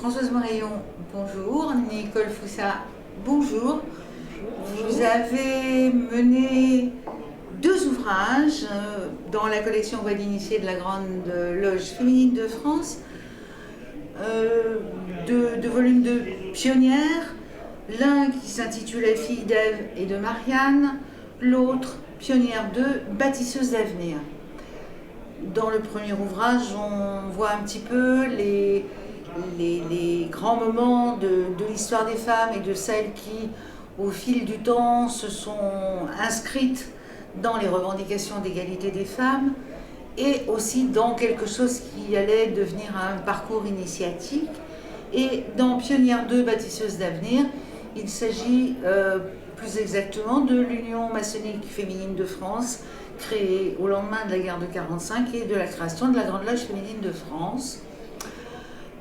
Françoise Moraillon, bonjour. Nicole Foussa, bonjour. Vous avez mené 2 ouvrages dans la collection Voix d'initiés de la Grande Loge féminine de France, 2 volumes de pionnières, l'un qui s'intitule La fille d'Ève et de Marianne, l'autre Pionnière 2, bâtisseuse d'avenir. Dans le premier ouvrage, on voit un petit peu les grands moments de l'histoire des femmes et de celles qui, au fil du temps, se sont inscrites dans les revendications d'égalité des femmes et aussi dans quelque chose qui allait devenir un parcours initiatique. Et dans Pionnière 2, bâtisseuse d'avenir, il s'agit plus exactement de l'Union maçonnique féminine de France, créée au lendemain de la guerre de 1945 et de la création de la Grande Loge féminine de France.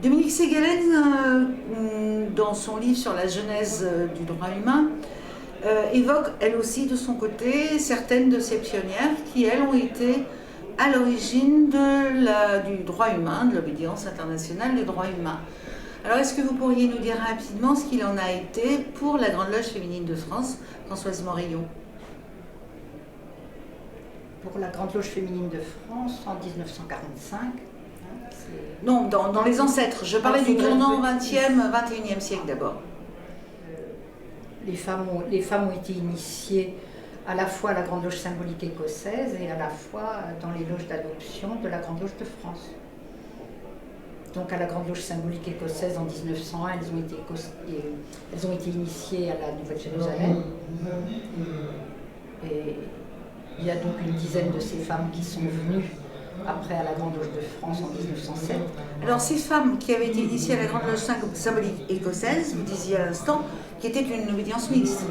Dominique Ségalen, dans son livre sur la genèse du droit humain, évoque elle aussi de son côté certaines de ces pionnières qui, elles, ont été à l'origine du droit humain, de l'obédience internationale des droits humains. Alors, est-ce que vous pourriez nous dire rapidement ce qu'il en a été pour la Grande Loge féminine de France, Françoise Moraillon? Pour la Grande Loge féminine de France en 1945. Non, dans les ancêtres. Je parlais du tournant 20e, 21e siècle d'abord. Les femmes ont été initiées à la fois à la Grande Loge symbolique écossaise et à la fois dans les loges d'adoption de la Grande Loge de France. Donc à la Grande Loge symbolique écossaise en 1901, elles ont été initiées à la Nouvelle-Jérusalem. Et il y a donc une dizaine de ces femmes qui sont venues après à la Grande Loge de France en 1907. Alors ces femmes qui avaient été initiées à la Grande Loge symbolique écossaise, vous disiez à l'instant, qui était une obédience mixte.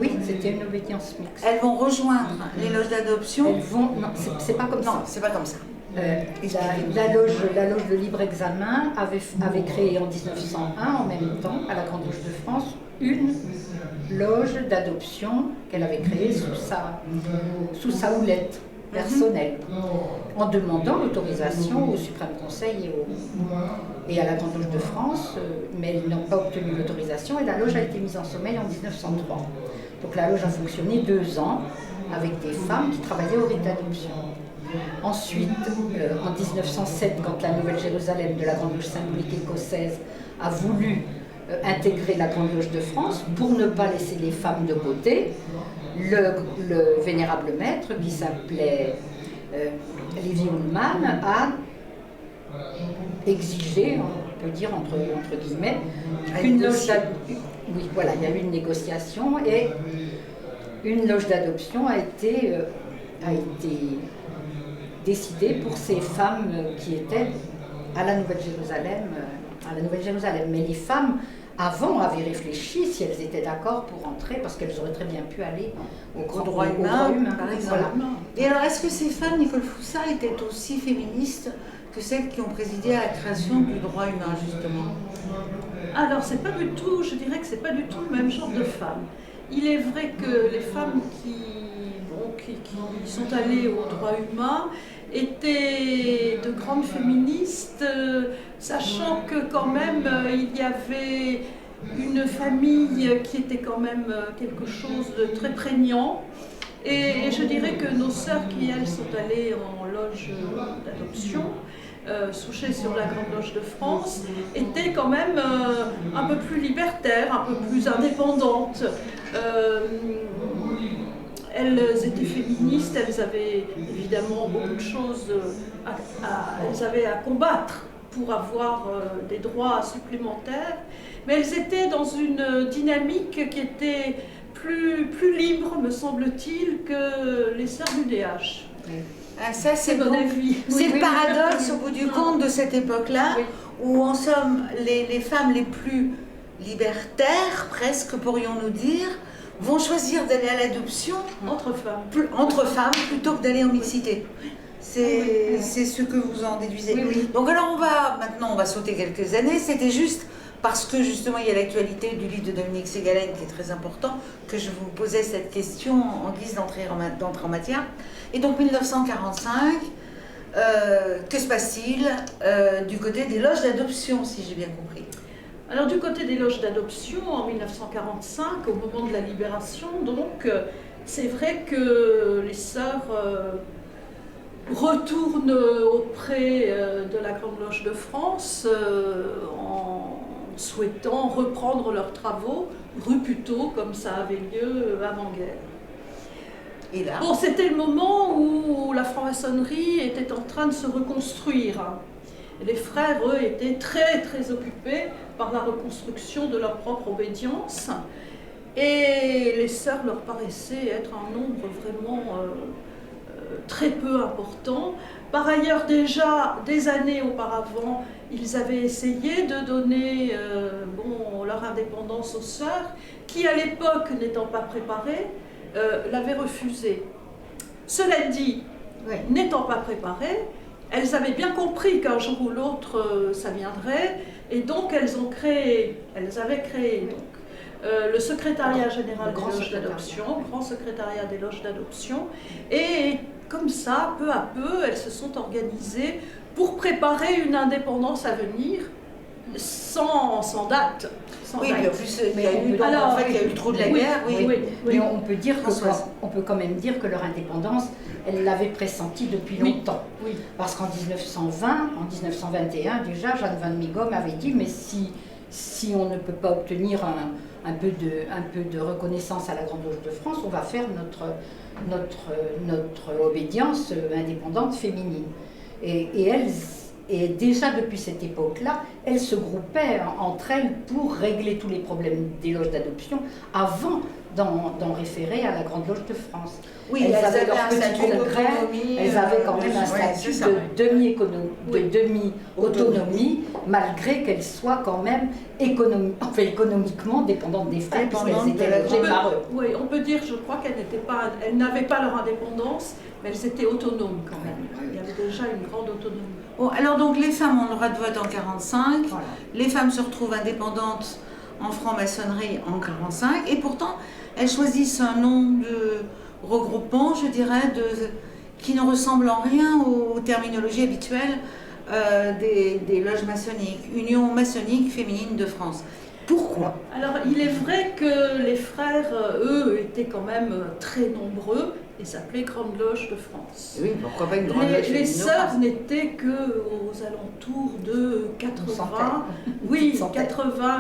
Oui, c'était une obédience mixte. Elles vont rejoindre les loges d'adoption. Non, c'est pas comme ça. Non, c'est pas comme ça. La loge de libre examen avait créé en 1901, en même temps, à la Grande Loge de France, une loge d'adoption qu'elle avait créée sous sa houlette personnelle, en demandant l'autorisation au Suprême Conseil et à la Grande Loge de France, mais ils n'ont pas obtenu l'autorisation et la loge a été mise en sommeil en 1903. Donc la loge a fonctionné 2 ans avec des femmes qui travaillaient au rite d'adoption. Ensuite, en 1907, quand la Nouvelle-Jérusalem de la Grande Loge symbolique écossaise a voulu intégrer la Grande Loge de France, pour ne pas laisser les femmes de côté, le vénérable maître, qui s'appelait Lévi Ullmann, a exigé, on peut dire entre guillemets, qu'une loge d'adoption. Oui, voilà, il y a eu une négociation et une loge d'adoption a été décidée pour ces femmes qui étaient à la Nouvelle-Jérusalem. Mais les femmes avant avaient réfléchi si elles étaient d'accord pour entrer, parce qu'elles auraient très bien pu aller au droit humain, par exemple. Voilà. Et alors, est-ce que ces femmes, Nicole Foussa, étaient aussi féministes que celles qui ont présidé à la création du droit humain, justement? Alors, c'est pas du tout, je dirais que c'est pas du tout le même genre de femmes. Il est vrai que les femmes qui sont allées au droit humain étaient de grandes féministes, sachant que quand même il y avait une famille qui était quand même quelque chose de très prégnant. Et je dirais que nos sœurs qui, elles, sont allées en loge d'adoption, Souchet sur la Grande Loge de France, étaient quand même un peu plus libertaires, un peu plus indépendantes. Elles étaient féministes, elles avaient évidemment beaucoup de choses elles avaient à combattre pour avoir des droits supplémentaires, mais elles étaient dans une dynamique qui était plus libre, me semble-t-il, que les sœurs du DH. Ah, ça, c'est mon avis. C'est le paradoxe au bout du compte de cette époque-là, où en somme, les femmes les plus libertaires, presque pourrions-nous dire, vont choisir d'aller à l'adoption entre femmes plutôt que d'aller en mixité. C'est ce que vous en déduisez. Oui. Donc alors maintenant on va sauter quelques années. C'était juste parce que justement il y a l'actualité du livre de Dominique Ségalen qui est très important que je vous posais cette question en guise d'entrée en matière. Et donc 1945, que se passe-t-il du côté des loges d'adoption, si j'ai bien compris? Alors du côté des loges d'adoption, en 1945, au moment de la libération, donc, c'est vrai que les sœurs retournent auprès de la Grande Loge de France en souhaitant reprendre leurs travaux rue Puteaux, comme ça avait lieu avant-guerre. Et là, Bon, c'était le moment où la franc-maçonnerie était en train de se reconstruire. Les frères, eux, étaient très très occupés par la reconstruction de leur propre obédience. Et les sœurs leur paraissaient être un nombre vraiment très peu important. Par ailleurs, déjà, des années auparavant, ils avaient essayé de donner leur indépendance aux sœurs, qui à l'époque, n'étant pas préparées, l'avaient refusé. Cela dit, oui. n'étant pas préparées, elles avaient bien compris qu'un jour ou l'autre, ça viendrait, et donc elles avaient créé donc, le secrétariat général des loges d'adoption, grand secrétariat des loges d'adoption, et comme ça, peu à peu, elles se sont organisées pour préparer une indépendance à venir, sans date. Oui, mais en plus, il y a eu trop de la guerre. Oui. Mais on peut dire on peut quand même dire que leur indépendance, elle l'avait pressentie depuis longtemps. Oui. Parce qu'en 1920, en 1921 déjà, Jeanne van Meegom avait dit mais si on ne peut pas obtenir un peu de reconnaissance à la Grande Loge de France, on va faire notre obédience indépendante féminine. Et déjà depuis cette époque-là, elles se groupaient entre elles pour régler tous les problèmes des loges d'adoption avant d'en référer à la Grande Loge de France. Oui, elles avaient leur un petit statut congrès, elles avaient quand même un statut de demi-autonomie, malgré qu'elles soient quand même économiquement dépendantes des frères, puisqu'elles étaient logées par eux. Oui, on peut dire, je crois qu'elles n'avaient pas leur indépendance, mais elles étaient autonomes quand même. Il y avait déjà une grande autonomie. Bon, alors donc les femmes ont le droit de vote en 1945, Voilà. Les femmes se retrouvent indépendantes en franc-maçonnerie en 1945, et pourtant elles choisissent un nom de regroupement, je dirais, qui ne ressemble en rien aux terminologies habituelles des loges maçonniques. Union maçonnique féminine de France. Pourquoi? Alors, il est vrai que les frères, eux, étaient quand même très nombreux et s'appelaient Grande Loge de France. Oui, pourquoi pas une grande loge féminine Les de sœurs France? n'étaient qu'aux alentours de 80, oui, 80,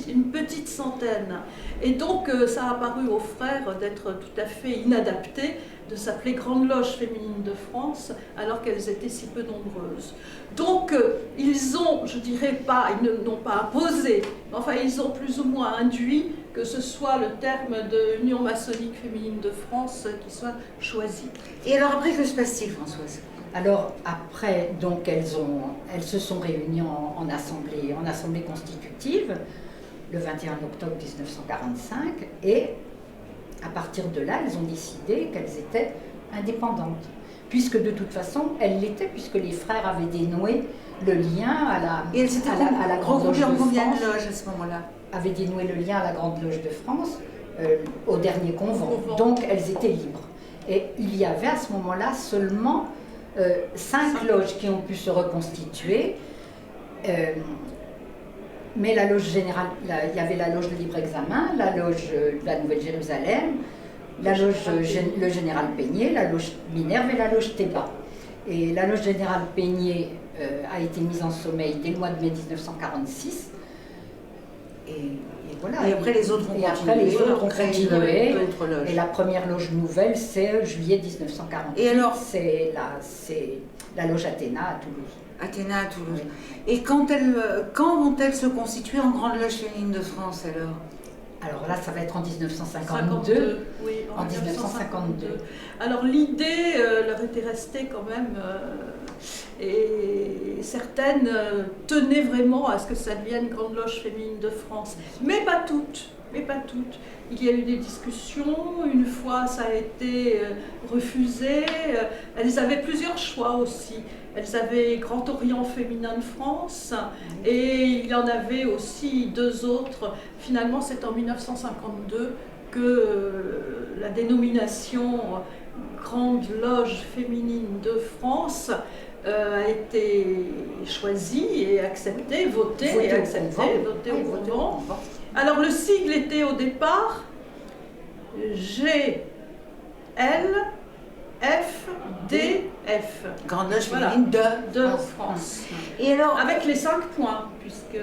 une petite centaine. Et donc, ça a paru aux frères d'être tout à fait inadapté de s'appeler Grande Loge féminine de France alors qu'elles étaient si peu nombreuses. Donc ils ont, je dirais pas, ils n'ont pas imposé, mais enfin ils ont plus ou moins induit que ce soit le terme de Union maçonnique féminine de France qui soit choisi. Et alors après, que se passe-t-il, Françoise? Alors après, donc elles se sont réunies en assemblée constitutive le 21 octobre 1945 et à partir de là, elles ont décidé qu'elles étaient indépendantes. Puisque de toute façon, elles l'étaient, puisque les frères avaient dénoué le lien à la Grande Loge de France. Combien de loges à ce moment-là? Avaient dénoué le lien à la Grande Loge de France au dernier convent. Donc elles étaient libres. Et il y avait à ce moment-là seulement 5 loges qui ont pu se reconstituer. Mais la loge générale, il y avait la loge de libre-examen, la loge de la Nouvelle-Jérusalem, la loge le général Peigné, la loge Minerve et la loge Théba. Et la loge général Peigné a été mise en sommeil dès le mois de mai 1946. Et voilà. Et après les autres ont continué. Et la première loge nouvelle, c'est juillet 1948. Et alors, c'est la loge Athéna à Toulouse. Athéna à Toulouse. Oui. Et quand vont-elles se constituer en Grande Loge féminine de France alors? Alors là, ça va être en 1952. Oui, en 1952. Alors l'idée leur était restée quand même, et certaines tenaient vraiment à ce que ça devienne Grande Loge féminine de France, mais pas toutes. Il y a eu des discussions, une fois ça a été refusé, elles avaient plusieurs choix aussi. Elles avaient Grand Orient féminin de France et il y en avait aussi 2 autres. Finalement, c'est en 1952 que la dénomination Grande Loge féminine de France a été choisi et accepté, voté et accepté, voté au convent. Alors le sigle était au départ GLFDF. Grande Loge féminine de France. Et alors, avec les 5 points, puisque...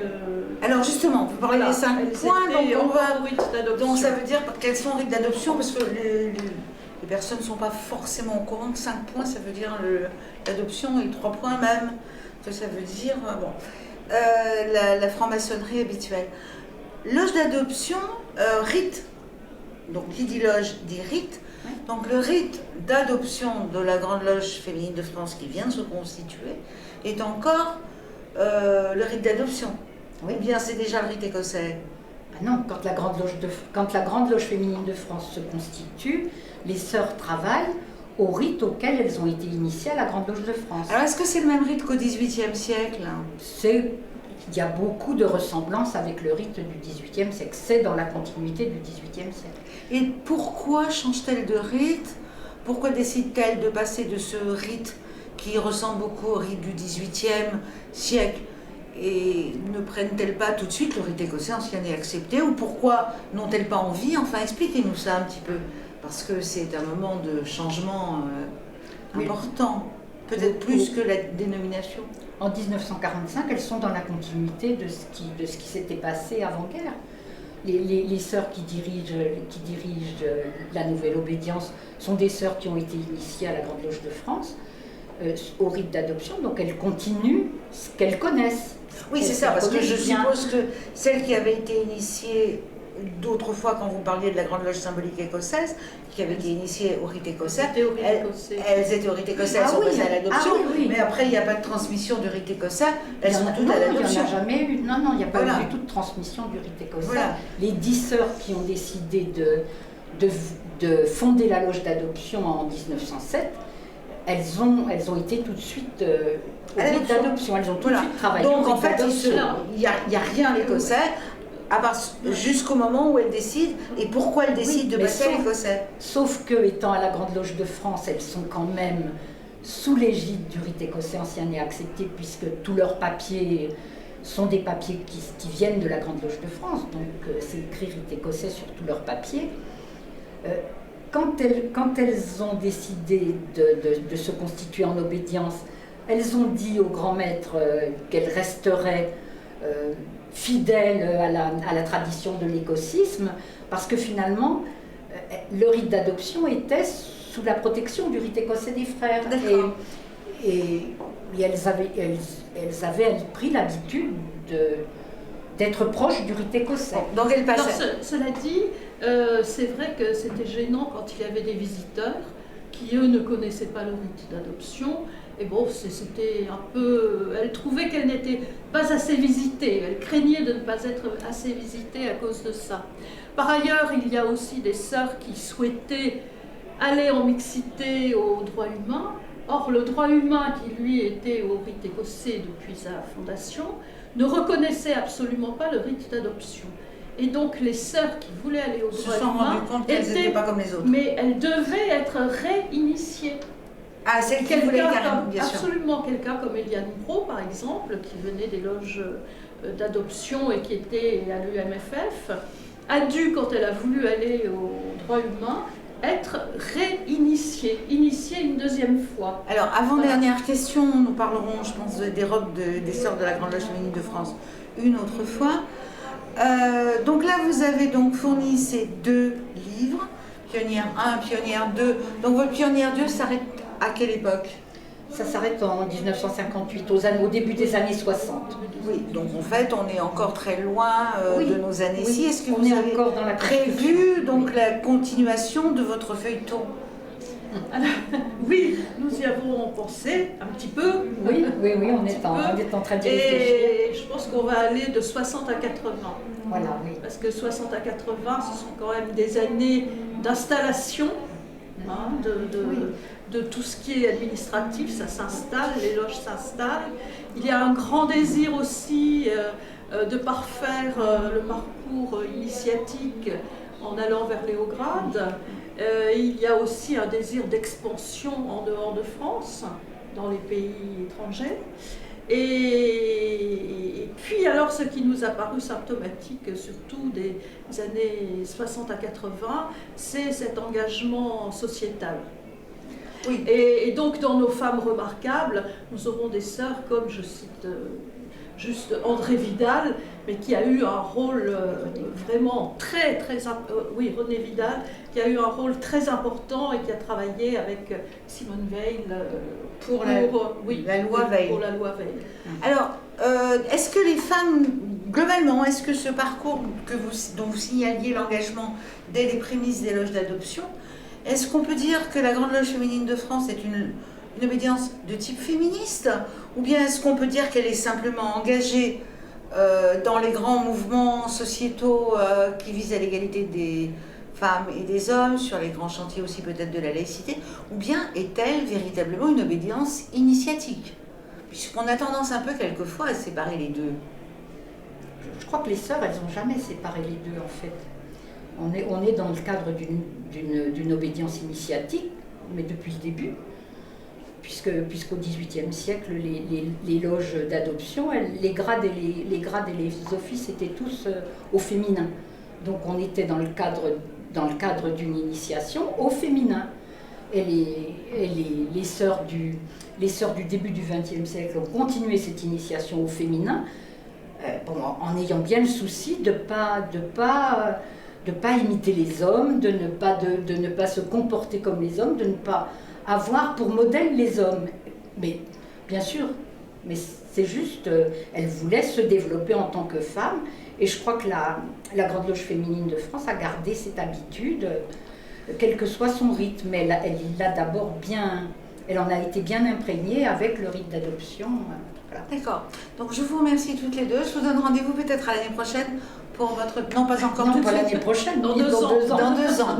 Alors justement, vous parlez des 5 points, donc ça veut dire quels sont les rites d'adoption, parce que les personnes ne sont pas forcément au courant que 5 points, ça veut dire l'adoption et 3 points même, que ça veut dire la franc-maçonnerie habituelle. Loge d'adoption, rite, donc qui dit loge dit rite, donc le rite d'adoption de la Grande Loge féminine de France qui vient de se constituer est encore le rite d'adoption. Oui. Ou bien c'est déjà le rite écossais? Ah non, quand la Grande Loge féminine de France se constitue, les sœurs travaillent au rite auquel elles ont été initiées à la Grande Loge de France. Alors est-ce que c'est le même rite qu'au XVIIIe siècle? Il y a beaucoup de ressemblances avec le rite du XVIIIe siècle, c'est dans la continuité du XVIIIe siècle. Et pourquoi change-t-elle de rite? Pourquoi décide-t-elle de passer de ce rite qui ressemble beaucoup au rite du XVIIIe siècle? Et ne prennent-elles pas tout de suite le rite écossais ancien et accepté? Ou pourquoi n'ont-elles pas envie? Enfin, expliquez-nous ça un petit peu. Parce que c'est un moment de changement important, peut-être plus que la dénomination. En 1945, elles sont dans la continuité de ce qui s'était passé avant-guerre. Les sœurs qui dirigent la Nouvelle Obédience sont des sœurs qui ont été initiées à la Grande Loge de France, au rite d'adoption, donc elles continuent ce qu'elles connaissent. Oui, c'est ça, parce que je suppose que celles qui avaient été initiées d'autres fois, quand vous parliez de la Grande Loge symbolique écossaise, qui avait été initiée au rite écossais, elles étaient au rite écossais, elles sont passées à l'adoption, mais après il n'y a pas de transmission du rite écossais, elles sont toutes à l'adoption. Il n'y en a jamais eu, non, il n'y a pas eu du tout de transmission du rite écossais. Voilà. Les 10 sœurs qui ont décidé de fonder la loge d'adoption en 1907, elles ont été tout de suite au rite d'adoption, elles ont tout de suite travaillé. Donc en fait, il n'y a rien à l'écossais, à part jusqu'au moment où elles décident, et pourquoi elles décident de passer à l'écossais. Sauf que, étant à la Grande Loge de France, elles sont quand même sous l'égide du rite écossais ancien et accepté, puisque tous leurs papiers sont des papiers qui viennent de la Grande Loge de France, donc c'est écrit rite écossais sur tous leurs papiers. Quand elles ont décidé de se constituer en obédience, elles ont dit au grand maître qu'elles resteraient fidèles à la tradition de l'écossisme, parce que finalement, le rite d'adoption était sous la protection du rite écossais des frères. Et elles avaient pris l'habitude d'être proches du rite écossais. Donc elles passaient. Alors, cela dit, c'est vrai que c'était gênant quand il y avait des visiteurs qui, eux, ne connaissaient pas le rite d'adoption. Et bon, c'était un peu... Elle trouvait qu'elle n'était pas assez visitée. Elle craignait de ne pas être assez visitée à cause de ça. Par ailleurs, il y a aussi des sœurs qui souhaitaient aller en mixité au droit humain. Or, le droit humain, qui lui était au rite écossais depuis sa fondation, ne reconnaissait absolument pas le rite d'adoption. Et donc, les sœurs qui voulaient aller au droit humain n'étaient pas comme les autres. Mais elles devaient être réinitiées. Ah, c'est quelqu'un bien sûr. Absolument, quelqu'un comme Eliane Bro, par exemple, qui venait des loges d'adoption et qui était à l'UMFF, a dû, quand elle a voulu aller au droit humain, être réinitiée, initiée une deuxième fois. Alors, avant-dernière question, nous parlerons, je pense, des robes des sœurs de la Grande Loge féminine de France une autre fois. Donc là, vous avez donc fourni ces 2 livres, Pionnière 1, Pionnière 2. Donc votre Pionnière 2 s'arrête à quelle époque? Ça s'arrête en 1958, au début des années 60. Oui, donc en fait, on est encore très loin de nos années-ci. Oui, est-ce que vous avez encore dans la prévu donc, la continuation de votre feuilleton? Alors, oui, nous y avons pensé un petit peu. Oui, on est en train d'y réfléchir. Et je pense qu'on va aller de 60 à 80. Voilà, oui. Parce que 60 à 80, ce sont quand même des années d'installation, de tout ce qui est administratif, ça s'installe, les loges s'installent. Il y a un grand désir aussi de parfaire le parcours initiatique en allant vers les hauts grades. Il y a aussi un désir d'expansion en dehors de France. dans les pays étrangers. Et puis alors ce qui nous a paru symptomatique, surtout des années 60 à 80, c'est cet engagement sociétal. Oui. Et donc dans nos femmes remarquables, nous aurons des sœurs comme, je cite juste André Vidal, mais qui a eu un rôle vraiment oui, René Vidal, qui a eu un rôle très important et qui a travaillé avec Simone Veil pour la loi Veil. Pour la loi Veil. Alors, est-ce que les femmes, globalement, est-ce que ce parcours dont vous signaliez l'engagement dès les prémices des loges d'adoption, est-ce qu'on peut dire que la Grande Loge féminine de France est une obédience de type féministe, ou bien est-ce qu'on peut dire qu'elle est simplement engagée dans les grands mouvements sociétaux qui visent à l'égalité des femmes et des hommes, sur les grands chantiers aussi peut-être de la laïcité, ou bien est-elle véritablement une obédience initiatique, puisqu'on a tendance un peu quelquefois à séparer les deux? Je crois que les sœurs, elles n'ont jamais séparé les deux en fait. On est dans le cadre d'une obédience initiatique, mais depuis le début, puisqu'au XVIIIe siècle, les loges d'adoption, les grades et les offices étaient tous au féminin. Donc on était dans le cadre d'une initiation au féminin. Et les sœurs du début du XXe siècle ont continué cette initiation au féminin, en ayant bien le souci de pas imiter les hommes, de ne pas se comporter comme les hommes, de ne pas avoir pour modèle les hommes. Mais bien sûr, mais c'est juste, elle voulait se développer en tant que femme, et je crois que la Grande Loge féminine de France a gardé cette habitude, quel que soit son rythme. Elle en a été bien imprégnée avec le rite d'adoption. Voilà. D'accord. Donc je vous remercie toutes les deux. Je vous donne rendez-vous peut-être à l'année prochaine pour votre... Non, pas encore non, tout de pas suite. l'année prochaine, dans 2 ans. Dans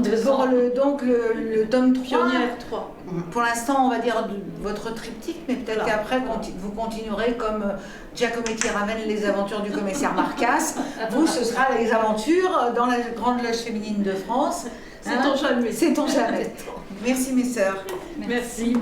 2 ans. Pour le tome 3. Pionnière 3. Pour l'instant, on va dire votre triptyque, mais peut-être Voilà. qu'après, vous continuerez comme Giacometti Raven, les aventures du commissaire Marcasse. Vous, ce sera les aventures dans la Grande Loge féminine de France. Sait-on jamais. Sait-on jamais. Merci mes sœurs. Merci.